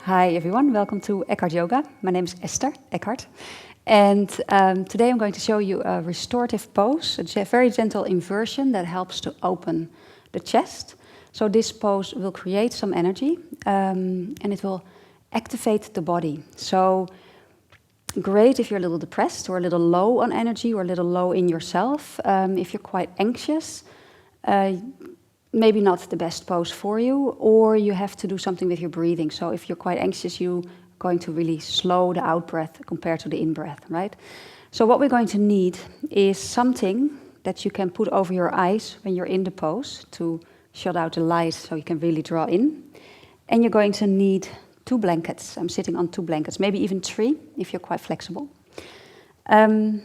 Hi everyone, welcome to Eckhart Yoga. My name is Esther Eckhart, and today I'm going to show you a restorative pose, a very gentle inversion that helps to open the chest. So this pose will create some energy, and it will activate the body. So great if you're a little depressed or a little low on energy or a little low in yourself. If you're quite anxious, maybe not the best pose for you, or you have to do something with your breathing. So if you're quite anxious, you're going to really slow the out breath compared to the in breath, right? So what we're going to need is something that you can put over your eyes when you're in the pose to shut out the light so you can really draw in. And you're going to need 2 blankets. I'm sitting on 2 blankets, maybe even 3 if you're quite flexible. The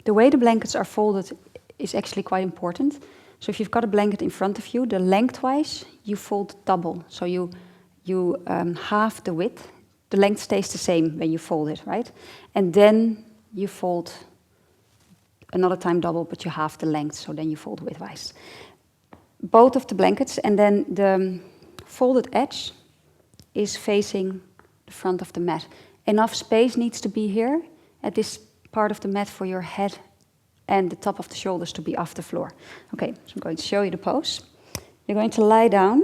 way the blankets are folded is actually quite important. So if you've got a blanket in front of you, the lengthwise, you fold double. So you halve the width. The length stays the same when you fold it, right? And then you fold another time double, but you halve the length, so then you fold widthwise. Both of the blankets, and then the folded edge is facing the front of the mat. Enough space needs to be here at this part of the mat for your head and the top of the shoulders to be off the floor. Okay, so I'm going to show you the pose. You're going to lie down,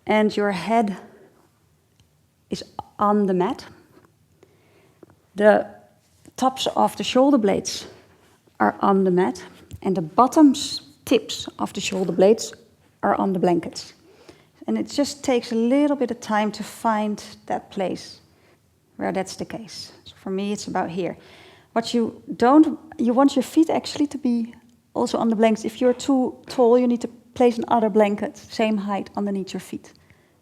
and your head is on the mat. The tops of the shoulder blades are on the mat, and the bottoms tips of the shoulder blades are on the blankets. And it just takes a little bit of time to find that place where that's the case. So for me, it's about here. What you want your feet actually to be also on the blankets. If you're too tall, you need to place another blanket, same height, underneath your feet.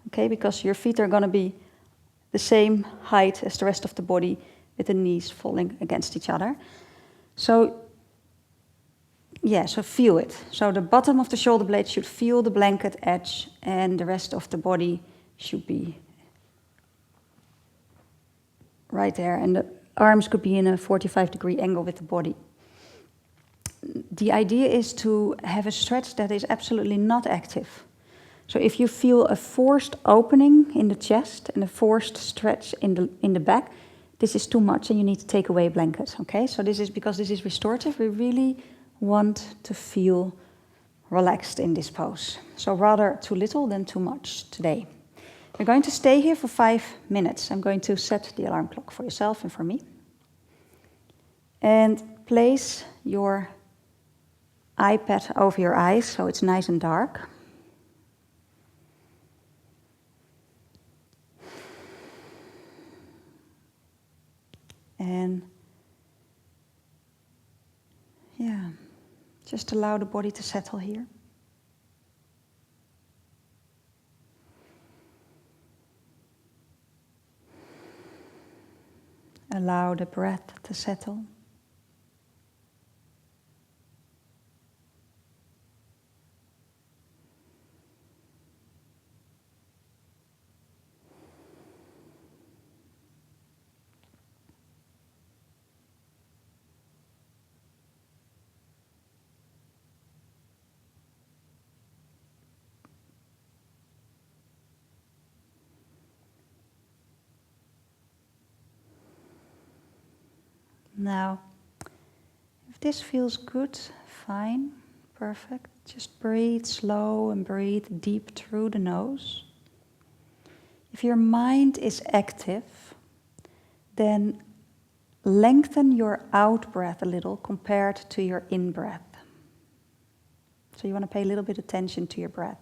Okay, because your feet are going to be the same height as the rest of the body, with the knees falling against each other. So, yeah, so feel it. So the bottom of the shoulder blade should feel the blanket edge, and the rest of the body should be right there. And the arms could be in a 45-degree angle with the body. The idea is to have a stretch that is absolutely not active. So if you feel a forced opening in the chest and a forced stretch in the back, this is too much and you need to take away a blanket, okay? So this is because this is restorative, we really want to feel relaxed in this pose. So rather too little than too much today. We're going to stay here for 5 minutes. I'm going to set the alarm clock for yourself and for me. And place your iPad over your eyes so it's nice and dark. And yeah, just allow the body to settle here. Allow the breath to settle. Now, if this feels good, fine, perfect. Just breathe slow and breathe deep through the nose. If your mind is active, then lengthen your out breath a little compared to your in breath. So you want to pay a little bit of attention to your breath.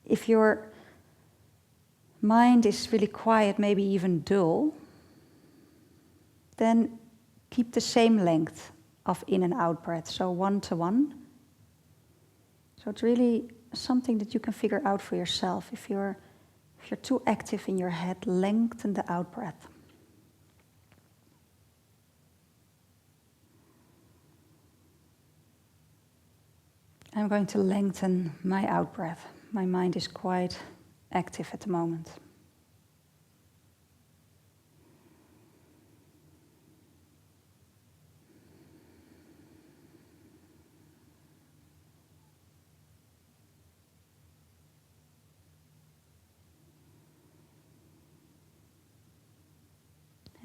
If your mind is really quiet, maybe even dull, then keep the same length of in and out breath, so 1 to 1. So it's really something that you can figure out for yourself. If you're too active in your head, lengthen the out breath. I'm going to lengthen my out breath. My mind is quite active at the moment.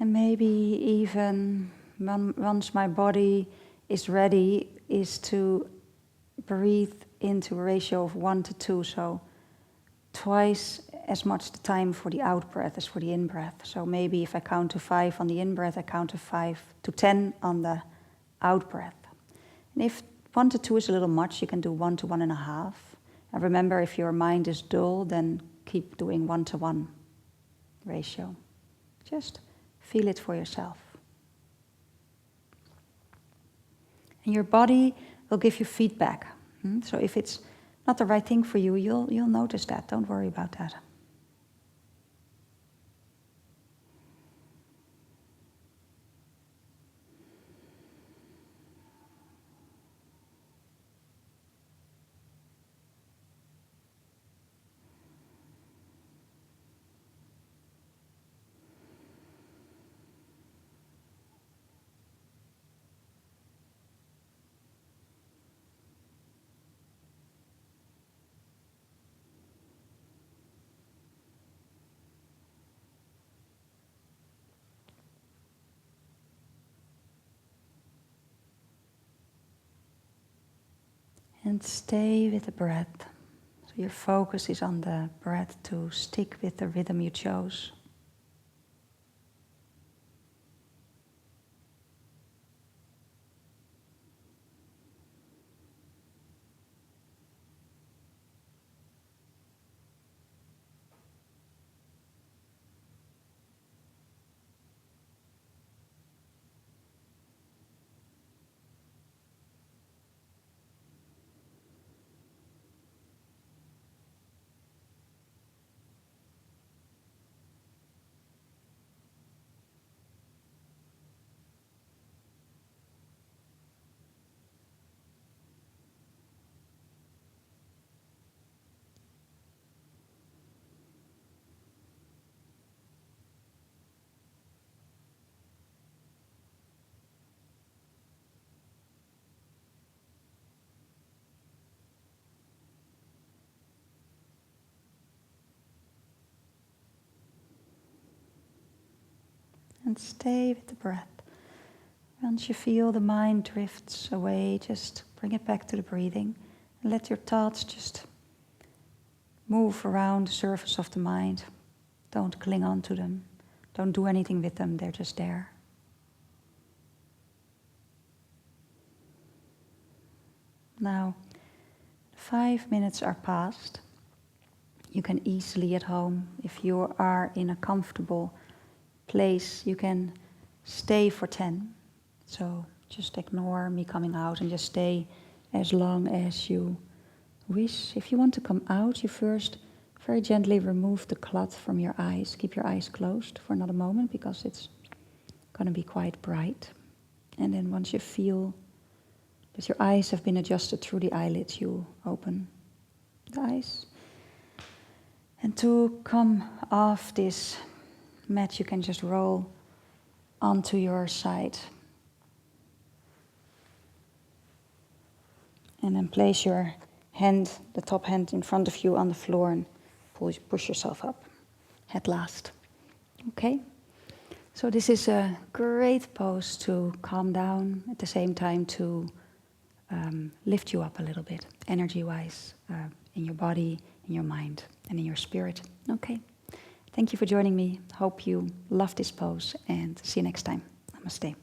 And maybe even once my body is ready, is to breathe into a ratio of 1 to 2, so twice as much the time for the out breath as for the in breath. So maybe if I count to 5 on the in breath, I count to 5 to 10 on the out breath. And if 1 to 2 is a little much, you can do 1 to 1.5. And remember, if your mind is dull, then keep doing 1 to 1 ratio. Just feel it for yourself. And your body will give you feedback. So if it's not the right thing for you, you'll notice that. Don't worry about that. And stay with the breath. So your focus is on the breath to stick with the rhythm you chose. And stay with the breath. Once you feel the mind drifts away, just bring it back to the breathing. And let your thoughts just move around the surface of the mind. Don't cling on to them. Don't do anything with them. They're just there. Now, 5 minutes are past. You can easily at home, if you are in a comfortable place, you can stay for 10. So just ignore me coming out and just stay as long as you wish. If you want to come out, you first very gently remove the cloth from your eyes. Keep your eyes closed for another moment because it's going to be quite bright. And then once you feel that your eyes have been adjusted through the eyelids, you open the eyes. And to come off this mat, you can just roll onto your side. And then place your hand, the top hand in front of you on the floor and push yourself up, head last. Okay? So this is a great pose to calm down, at the same time to lift you up a little bit, energy-wise, in your body, in your mind, and in your spirit. Okay. Thank you for joining me. Hope you love this pose and see you next time. Namaste.